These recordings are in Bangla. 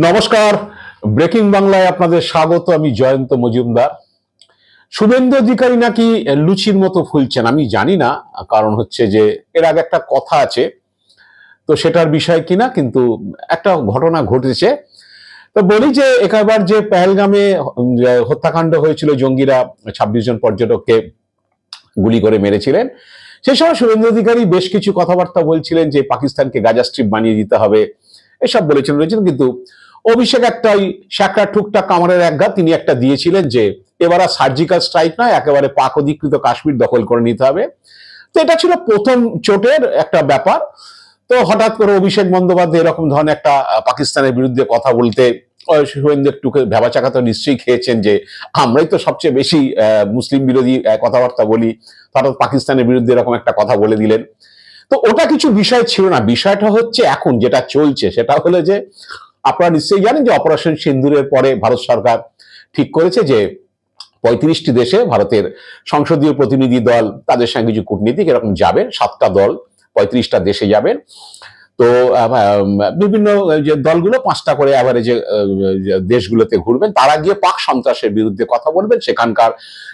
নমস্কার, ব্রেকিং বাংলায় আপনাদের স্বাগত। আমি জয়ন্ত মজুমদার। শুভেন্দু অধিকারী নাকি লুচির মতো ফুলছেন, আমি জানি না। কারণ হচ্ছে যে এর আগে একটা কথা আছে, তো সেটার বিষয় কিনা, কিন্তু একটা ঘটনা ঘটেছে। তো বলি যে একাবার যে পেহেলগামে হত্যাকাণ্ড হয়েছিল, জঙ্গিরা 26 জন পর্যটককে গুলি করে মেরেছিলেন, সেই সময় শুভেন্দু অধিকারী বেশ কিছু কথাবার্তা বলছিলেন যে পাকিস্তানকে গাজা স্ট্রিপ বানিয়ে দিতে হবে, এসব বলেছেন। কিন্তু অভিষেক একটা ওই শ্যাকরা ঠুকটা কামারের একঘা তিনি একটা দিয়েছিলেন যে এবার আর সার্জিক্যাল স্ট্রাইক নয়, একেবারে পাক অধিকৃত কাশ্মীর দখল করে নিতে হবে। তো এটা ছিল প্রথম চোটের একটা ব্যাপার। তো হঠাৎ করে অভিষেক বন্দ্যোপাধ্যায় এরকম ধরনের একটা পাকিস্তানের বিরুদ্ধে কথা বলতে, শুভেন্দু একটু ভেবাচাকা তো নিশ্চয়ই খেয়েছেন যে আমরাই তো সবচেয়ে বেশি মুসলিম বিরোধী কথাবার্তা বলি, হঠাৎ পাকিস্তানের বিরুদ্ধে এরকম একটা কথা বলে দিলেন। তো ওটা কিছু বিষয় ছিল না, বিষয়টা হচ্ছে এখন যেটা চলছে সেটা হলো যে আপনারা নিশ্চয়ই জানেন যে অপারেশন সিন্দুরের পরে ভারত সরকার ঠিক করেছে যে 35টি দেশে ভারতের সংসদীয় প্রতিনিধি দল, তাদের সঙ্গে কিছু কূটনীতিক এরকম যাবেন, 7টা দল 35টা দেশে যাবেন। তো বিভিন্ন যে দলগুলো 5টা করে অ্যাভারেজে দেশগুলোতে ঘুরবেন, তারা গিয়ে পাক সন্ত্রাসের বিরুদ্ধে কথা বলবেন। সেখানকার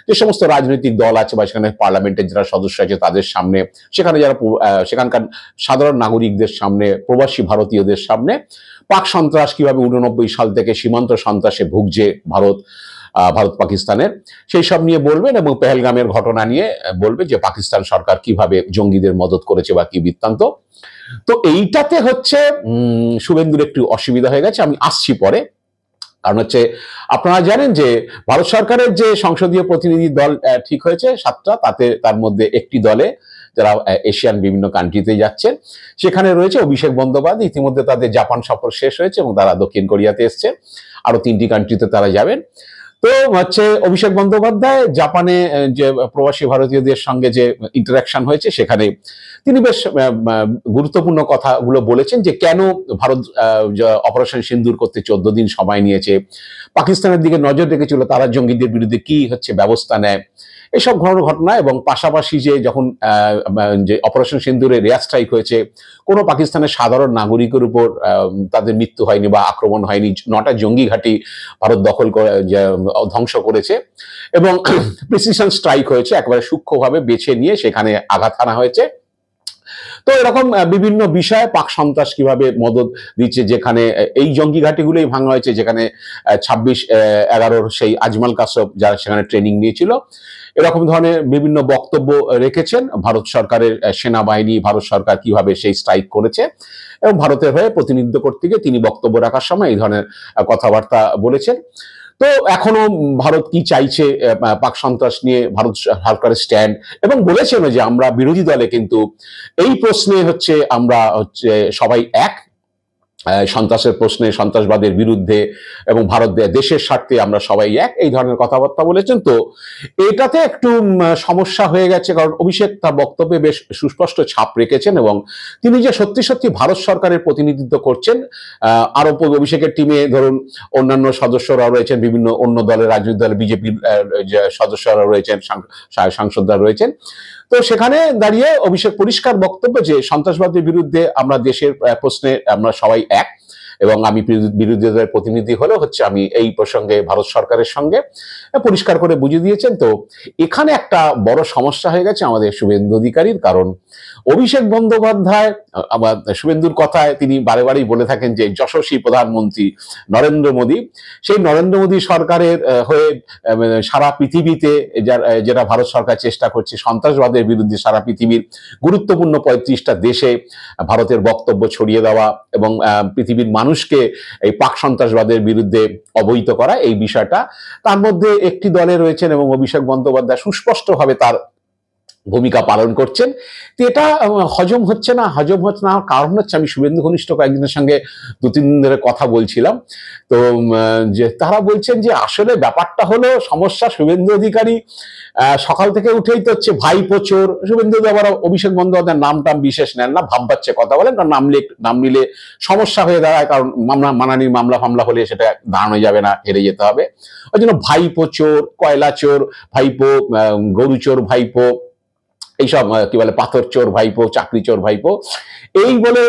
যে সমস্ত রাজনৈতিক দল আছে বা সেখানে পার্লামেন্টের যারা সদস্য আছে তাদের সামনে, সেখানে যারা সেখানকার সাধারণ নাগরিকদের সামনে, প্রবাসী ভারতীয়দের সামনে পাক সন্ত্রাস কিভাবে 89 সাল থেকে সীমান্ত সন্ত্রাসে ভুগছে ভারত পাকিস্তানের, সেই সব নিয়ে বলবেন এবং পেহেলগামের ঘটনা নিয়ে বলবে যে পাকিস্তান সরকার কিভাবে জঙ্গিদের মদত করেছে বা কি বৃত্তান্ত। তো এইটাতে হচ্ছে শুভেন্দুর একটু অসুবিধা হয়ে গেছে, আমি আসছি পরে। কারণ হচ্ছে আপনারা জানেন যে ভারত সরকারের যে সংসদীয় প্রতিনিধি দল ঠিক হয়েছে 7টা, তার মধ্যে একটি দলে যারা এশিয়ান বিভিন্ন কান্ট্রিতে যাচ্ছেন, সেখানে রয়েছে অভিষেক বন্দ্যোপাধ্যায়। ইতিমধ্যে তাদের জাপান সফর শেষ হয়েছে এবং তারা দক্ষিণ কোরিয়াতে এসছে, আরো 3টি কান্ট্রিতে তারা যাবেন। তো হচ্ছে অভিষেক বন্দ্যোপাধ্যায় জাপানে যে প্রবাসী ভারতীয়দের সঙ্গে যে ইন্টারাকশন হয়েছে, সেখানে তিনি বেশ গুরুত্বপূর্ণ কথাগুলো বলেছেন যে কেন ভারত অপারেশন সিন্দুর করতে 14 দিন সময় নিয়েছে, পাকিস্তানের দিকে নজর রেখেছিল, তারা জঙ্গিদের বিরুদ্ধে কি হচ্ছে ব্যবস্থা নেয়, এসব ঘটনা। এবং পাশাপাশি যে যখন যে অপারেশন সিন্দুরে এয়ার স্ট্রাইক হয়েছে, কোনো পাকিস্তানের সাধারণ নাগরিকের উপর তাদের মৃত্যু হয়নি বা আক্রমণ হয়নি, 9টা জঙ্গি ঘাঁটি ভারত দখল করে ধ্বংস করেছে এবং প্রিসিশন স্ট্রাইক হয়েছে, একেবারে সূক্ষ্মভাবে বেছে নিয়ে সেখানে আঘাত হানা হয়েছে। তো এরকম বিভিন্ন বিষয়ে পাক সন্ত্রাস কিভাবে মদত দিচ্ছে, যেখানে এই জঙ্গি ঘাঁটিগুলোই ভাঙা হয়েছে, যেখানে 26/11 সেই আজমাল কাসব যারা সেখানে ট্রেনিং নিয়েছিল, এরকম ধরনের বিভিন্ন বক্তব্য রেখেছেন। ভারত সরকারের সেনাবাহিনী, ভারত সরকার কিভাবে সেই স্ট্রাইক করেছে এবং ভারতের হয়ে প্রতিনিধিত্ব করতে গিয়ে তিনি বক্তব্য রাখার সময় এই ধরনের কথাবার্তা বলেছেন। তো এখনো ভারত কি চাইছে পাক সন্ত্রাস নিয়ে, ভারত সরকারের স্ট্যান্ড, এবং বলেছেন যে আমরা বিরোধী দলে কিন্তু এই প্রশ্নে হচ্ছে আমরা হচ্ছে সবাই এক, সন্ত্রাসের প্রশ্নে, সন্ত্রাসবাদের বিরুদ্ধে এবং ভারত দেশের স্বার্থে আমরা সবাই এক, এই ধরনের কথাবার্তা বলেছেন। তো এটাতে একটু সমস্যা হয়ে গেছে, কারণ অভিষেক তার বক্তব্যে বেশ সুস্পষ্ট ছাপ রেখেছেন এবং তিনি যে সত্যি সত্যি ভারত সরকারের প্রতিনিধিত্ব করছেন। আরো অভিষেকের টিমে ধরুন অন্যান্য সদস্যরা রয়েছেন, বিভিন্ন অন্য দলের, রাজনৈতিক দলের, বিজেপির সদস্যরা রয়েছেন, সাংসদরা রয়েছেন। তো সেখানে দাঁড়িয়ে অভিষেক পরিষ্কার বক্তব্য যে সন্ত্রাসবাদের বিরুদ্ধে আমরা দেশের প্রশ্নে আমরা সবাই এক, এবং আমি বিরোধী দলের প্রতিনিধি হলেও হচ্ছে আমি এই প্রসঙ্গে ভারত সরকারের সঙ্গে, পরিষ্কার করে বুঝিয়ে দিয়েছেন। তো এখানে একটা বড় সমস্যা হয়ে গেছে আমাদের শুভেন্দু অধিকারীর, কারণ অভিষেক বন্দ্যোপাধ্যায় আবার শুভেন্দুর কথায় তিনি বারে বারেই বলে থাকেন যে যশস্বী প্রধানমন্ত্রী নরেন্দ্র মোদী, সেই নরেন্দ্র মোদী সরকারের হয়ে সারা পৃথিবীতে যেটা ভারত সরকার চেষ্টা করছে সন্ত্রাসবাদের বিরুদ্ধে সারা পৃথিবীর গুরুত্বপূর্ণ 35টা দেশে ভারতের বক্তব্য ছড়িয়ে দেওয়া এবং পৃথিবীর মানুষকে এই পাক সন্ত্রাসবাদের বিরুদ্ধে অবহিত করা, এই বিষয়টা তার মধ্যে একটি দলে রয়েছেন এবং অভিষেক বন্দ্যোপাধ্যায় সুস্পষ্টভাবে তার ভূমিকা পালন করছেন। তো এটা হজম হচ্ছে না কারণ হচ্ছে, আমি শুভেন্দু ঘনিষ্ঠ কয়েকজনের সঙ্গে 2-3 দিন ধরে কথা বলছিলাম, তো যে তারা বলছেন যে আসলে ব্যাপারটা হলো সমস্যা শুভেন্দু অধিকারী সকাল থেকে উঠেই তো হচ্ছে ভাইপো চোর। শুভেন্দু আবার অভিষেক বন্দ্যোপাধ্যায়ের নাম বিশেষ নেন না, ভাববাচ্ছে কথা বলেন, কারণ নাম নিলে সমস্যা হয়ে দাঁড়ায়, কারণ মানানির মামলা হলে সেটা দাঁড়ানো যাবে না, হেরে যেতে হবে। ওই জন্য ভাইপো চোর, কয়লা চোর ভাইপো, গরু চোর ভাইপো, এইসব কি বলে পাথর চোর ভাইপো, চাকরি চোর ভাইপো, এই বলে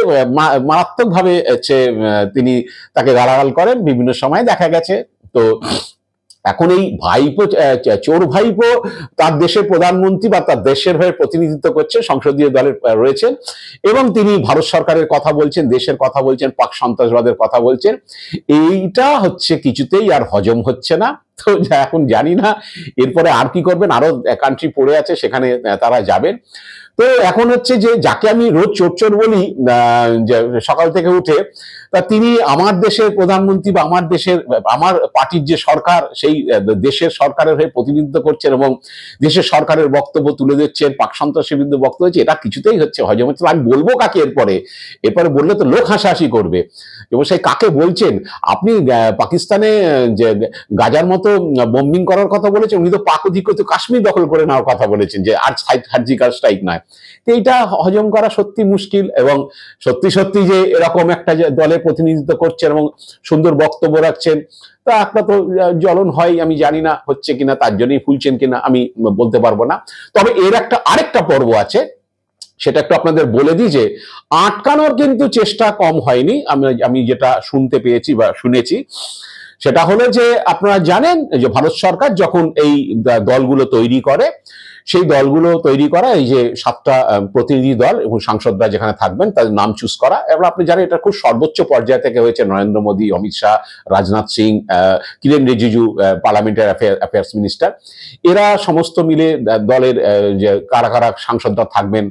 মারাত্মকভাবে হচ্ছে তিনি তাকে গালাগাল করেন বিভিন্ন সময় দেখা গেছে। তো এখন এই ভাইপো, চোর ভাইপো তার দেশের প্রধানমন্ত্রী বা তার দেশের হয়ে প্রতিনিধিত্ব করছে, সংসদীয় দলের রয়েছেন, এবং তিনি ভারত সরকারের কথা বলছেন, দেশের কথা বলছেন, পাক সন্ত্রাসবাদের কথা বলছেন। এইটা হচ্ছে কিছুতেই আর হজম হচ্ছে না। তো এখন জানি না এরপরে আর কি করবেন, আরো কান্ট্রি পড়ে আছে সেখানে তারা যাবেন। তো এখন হচ্ছে যে যাকে আমি রোজ চোর চোর বলি সকাল থেকে উঠে, তা তিনি আমার দেশের প্রধানমন্ত্রী বা আমার পার্টির যে সরকার, সেই দেশের সরকারের হয়ে প্রতিনিধিত্ব করছেন এবং দেশের সরকারের বক্তব্য তুলে দিচ্ছেন, পাক সন্ত্রাসের বিরুদ্ধে বক্তব্য হচ্ছে, এটা কিছুতেই হচ্ছে হজম হচ্ছে। আমি বলবো কাকে এরপরে বললে তো লোক হাসাহাসি করবে। এবং সেই কাকে বলছেন আপনি? পাকিস্তানে যে গাজার মতো বোম্বিং করার কথা বলেছেন, উনি তো পাক অধিকৃত কাশ্মীর দখল করে নেওয়ার কথা বলেছেন, যে আর সার্জিক্যাল স্ট্রাইক নয়। তো এইটা হজম করা সত্যি মুশকিল, এবং সত্যি সত্যি যে এরকম একটা দলের প্রতিনিধিত্ব করছেন এবং সুন্দর বক্তব্য রাখছেন, তা একটা তো জ্বলন হয়। আমি জানি না হচ্ছে কিনা, তার জন্যই ফুলছেন কিনা আমি বলতে পারবো না। তবে এর আরেকটা পর্ব আছে, সেটা একটু আপনাদের বলে দিই, যে আটকানোর কিন্তু চেষ্টা কম হয়নি। আমি যেটা শুনতে পেয়েছি বা শুনেছি, সেটা হলো যে আপনারা জানেন যে ভারত সরকার যখন এই দলগুলো তৈরি করে, সেই দলগুলো তৈরি করা, এই যে 7টা প্রতিনিধি দল এবং সাংসদরা যেখানে থাকবেন তাদের নাম চুজ করা, এবং আপনি জানেন এটা খুব সর্বোচ্চ পর্যায় থেকে হয়েছে। Narendra Modi, Amit Shah, Rajnath Singh, Kiren Rijiju parliamentary affairs minister, এরা সমস্ত মিলে দলের যে কারা কারা সাংসদরা থাকবেন,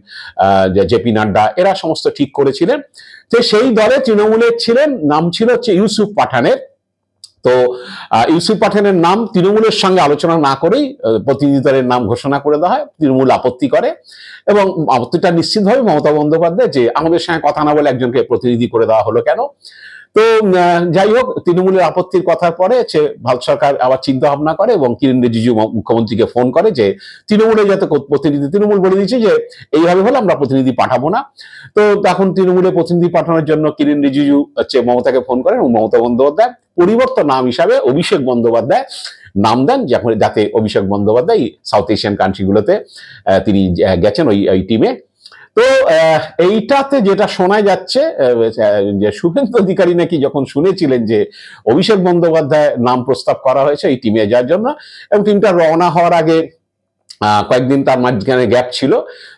জেপি নাড্ডা, এরা সমস্ত ঠিক করেছিলেন। যে সেই দলে তৃণমূলের ছিলেন, নাম ছিল হচ্ছে ইউসুফ পাঠানের। তো ইউসুফ পাঠানের নাম তৃণমূলের সঙ্গে আলোচনা না করেই প্রতিনিধি দলের নাম ঘোষণা করে দেওয়া হয়। তৃণমূল আপত্তি করে, এবং আপত্তিটা নিশ্চিতভাবে মমতা বন্দ্যোপাধ্যায়, যে আমাদের সঙ্গে কথা না বলে একজনকে প্রতিনিধি করে দেওয়া হলো কেন। তো যাই হোক, তৃণমূলের আপত্তির কথার পরে ভারত সরকার আবার চিন্তা ভাবনা করে এবং কিরেন রিজিজু মুখ্যমন্ত্রীকে ফোন করে যে তৃণমূলের যাতে প্রতিনিধি, তৃণমূল বলে দিচ্ছে যে এইভাবে হলে আমরা প্রতিনিধি পাঠাবো না। তো তখন তৃণমূলের প্রতিনিধি পাঠানোর জন্য কিরেন রিজিজু মমতাকে ফোন করেন, এবং মমতা বন্দ্যোপাধ্যায় পরিবর্তন নাম হিসাবে অভিষেক বন্দ্যোপাধ্যায় নাম দেন, যাতে অভিষেক বন্দ্যোপাধ্যায় সাউথ এশিয়ান কান্ট্রিগুলোতে তিনি গেছেন ওই টিমে। তো এইটাতে যেটা শোনা যাচ্ছে, যে শুভেন্দু অধিকারী নাকি যখন শুনেছিলেন যে অভিষেক বন্দ্যোপাধ্যায় নাম প্রস্তাব করা হয়েছে এই টিমে যাওয়ার জন্য, এবং টিমটা রওনা হওয়ার আগে কয়েকদিন তার মাঝখানে গ্যাপ ছিল,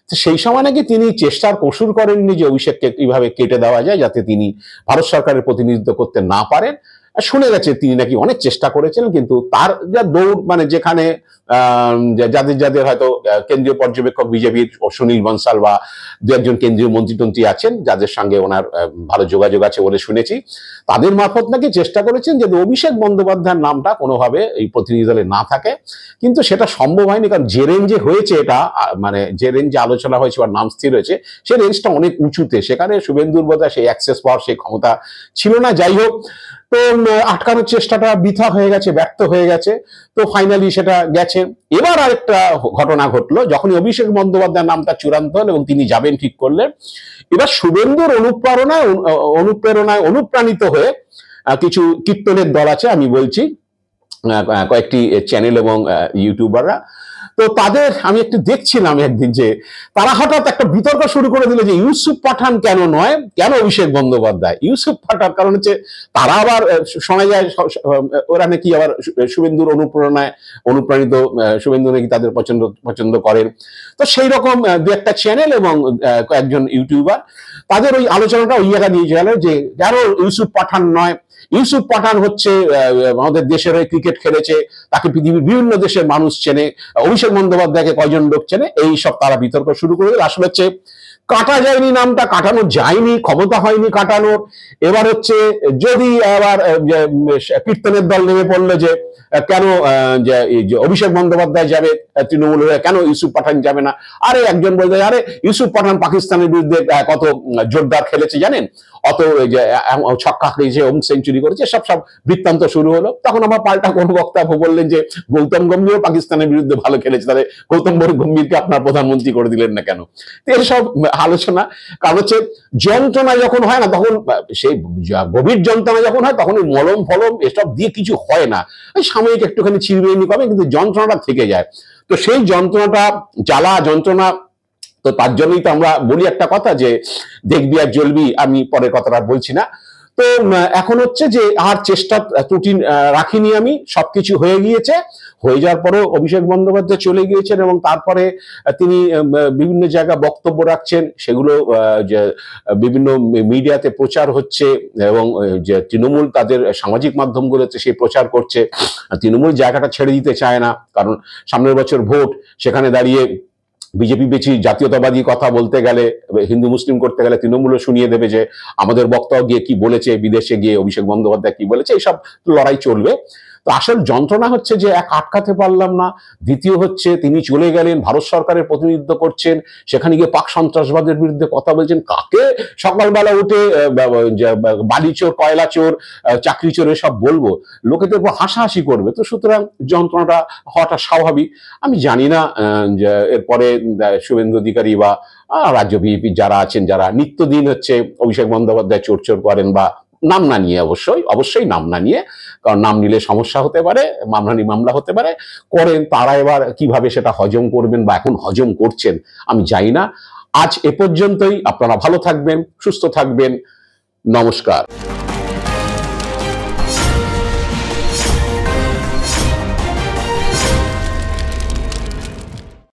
তো সেই সময় নাকি তিনি চেষ্টার কসুর করেননি যে অভিষেককে কিভাবে কেটে দেওয়া যায় যাতে তিনি ভারত সরকারের প্রতিনিধিত্ব করতে না পারেন। শুনে গেছে তিনি নাকি অনেক চেষ্টা করেছিলেন, কিন্তু তার যা দৌড়, মানে যেখানে যাদের হয়তো কেন্দ্রীয় পর্যবেক্ষক বিজেপির সুনীল বনসাল বা দু একজন কেন্দ্রীয় মন্ত্রী আছেন যাদের সঙ্গে ওনার ভালো যোগাযোগ আছে বলে শুনেছি, তাদের মারফত নাকি চেষ্টা করেছেন যে অভিষেক বন্দ্যোপাধ্যায়ের নামটা কোনোভাবে এই প্রতিনিধি দলে না থাকে, কিন্তু সেটা সম্ভব হয়নি। কারণ যে রেঞ্জে হয়েছে এটা, মানে যে রেঞ্জে আলোচনা হয়েছে বা নাম স্থির হয়েছে, সেই রেঞ্জটা অনেক উঁচুতে, সেখানে শুভেন্দুর বোধহয় সেই অ্যাক্সেস পাওয়ার সেই ক্ষমতা ছিল না। যাই হোক, তো আটকানোর চেষ্টাটা বৃথা হয়ে গেছে, ব্যর্থ হয়ে গেছে। তো ফাইনালি সেটা গেছে। এবার আরেকটা ঘটনা ঘটলো, যখনই অভিষেক বন্দ্যোপাধ্যায়ের নামটা চূড়ান্ত হল এবং তিনি যাবেন ঠিক করলেন, এবার শুভেন্দুর অনুপ্রেরণায় অনুপ্রাণিত হয়ে কিছু কীর্তনের দল আছে, আমি বলছি কয়েকটি চ্যানেল এবং ইউটিউবাররা, তো তাদের আমি একটু দেখছিলাম একদিন যে তারা হঠাৎ একটা বিতর্ক শুরু করে দিল যে ইউসুফ পাঠান কেন নয়, কেন অভিষেক বন্দ্যোপাধ্যায়। ইউসুফ পাঠান কারণ হচ্ছে তারা আবার শোনা যায় ওরা নাকি আবার শুভেন্দুর অনুপ্রাণিত, শুভেন্দু নাকি তাদের পছন্দ করেন। তো সেই রকম দু একটা চ্যানেল এবং কয়েকজন ইউটিউবার তাদের ওই আলোচনাটা ওই জায়গা নিয়ে গেল যে কেন ইউসুফ পাঠান নয়। ইউসুফ পাঠান হচ্ছে আমাদের দেশের হয়ে ক্রিকেট খেলেছে, তাকে পৃথিবীর বিভিন্ন দেশের মানুষ চেনে, অভিষেক বন্দ্যোপাধ্যায়কে কয়জন লোক চেনে, এই সব তারা বিতর্ক শুরু করে দিল। আসলে হচ্ছে কাটা যায়নি, নামটা কাটানো যায়নি, ক্ষমতা হয়নি কাটানোর। এবার হচ্ছে যদি আবার কীর্তনের দল নেমে পড়লো যে কেন অভিষেক বন্দ্যোপাধ্যায় যাবে তৃণমূল হয়ে, কেন ইউসুফ পাঠান যাবে না। আরে একজন বলতে, আরে ইউসুফ পাঠান পাকিস্তানের বিরুদ্ধে কত জোরদার খেলেছে জানেন, অত ছক্কা খেয়েছে, অমুক সেঞ্চুরি করেছে, সব বৃত্তান্ত শুরু হলো। তখন আমার পাল্টা কোন বক্তব্য বললেন যে গৌতম গম্ভীর পাকিস্তানের বিরুদ্ধে ভালো খেলেছে, তাহলে গৌতম গম্ভীরকে আপনার প্রধানমন্ত্রী করে দিলেন না কেন। এসব আলোচনা, কারণ হচ্ছে যন্ত্রণা যখন হয় না, তখন সেই গভীর যন্ত্রণা যখন হয় তখন মলম ফলম এসব দিয়ে কিছু হয় না, ওই সাময়িক একটুখানি ছিড়বিড়নি কমে, কিন্তু যন্ত্রণাটা থেকে যায়। তো সেই যন্ত্রণাটা, জ্বালা যন্ত্রণা তো তার জন্যই তো আমরা বলি একটা কথা যে দেখবি আর জ্বলবি, আমি পরের কথাটা বলছি না। তো এখন হচ্ছে যে আর চেষ্টা ত্রুটি রাখিনি, আমি সবকিছু হয়ে গিয়েছে। হয়ে যাওয়ার পরেও অভিষেক বন্দ্যোপাধ্যায় চলে গিয়েছেন এবং তারপরে তিনি বিভিন্ন জায়গায় বক্তব্য রাখছেন, সেগুলো যে বিভিন্ন মিডিয়াতে প্রচার হচ্ছে এবং যে তৃণমূল তাদের সামাজিক মাধ্যমগুলোতে সেই প্রচার করছে। তৃণমূল জায়গাটা ছেড়ে দিতে চায় না, কারণ সামনের বছর ভোট, সেখানে দাঁড়িয়ে বিজেপি বেশি জাতীয়তাবাদী কথা বলতে গেলে, হিন্দু মুসলিম করতে গেলে তৃণমূলও শুনিয়ে দেবে যে আমাদের বক্তা গিয়ে কি বলেছে, বিদেশে গিয়ে অভিষেক বন্দ্যোপাধ্যায় কি বলেছে, এইসব লড়াই চলবে। তো আসল যন্ত্রণা হচ্ছে যে এক আটকাতে পারলাম না, দ্বিতীয় হচ্ছে তিনি চলে গেলেন, ভারত সরকারের প্রতিনিধিত্ব করছেন, সেখানে গিয়ে পাক সন্ত্রাসবাদের বিরুদ্ধে কথা বলছেন। কাকে সকালবেলা উঠে বালি চোর, কয়লা চোর, চাকরি চোর এসব বলবো? লোকেদের উপর হাসাহাসি করবে। তো সুতরাং যন্ত্রণাটা হওয়াটা স্বাভাবিক। আমি জানি না এরপরে শুভেন্দু অধিকারী বা রাজ্য বিজেপি যারা আছেন, যারা নিত্যদিন হচ্ছে অভিষেক বন্দ্যোপাধ্যায় চোর করেন, বা নাম না নিয়ে, অবশ্যই নাম না নিয়ে, কারণ নাম নিলে সমস্যা হতে পারে, মামলা হতে পারে, করেন, তারা এবার কিভাবে সেটা হজম করবেন বা এখন হজম করছেন আমি জানি না। আজ এ পর্যন্তই। আপনারা ভালো থাকবেন, সুস্থ থাকবেন। নমস্কার।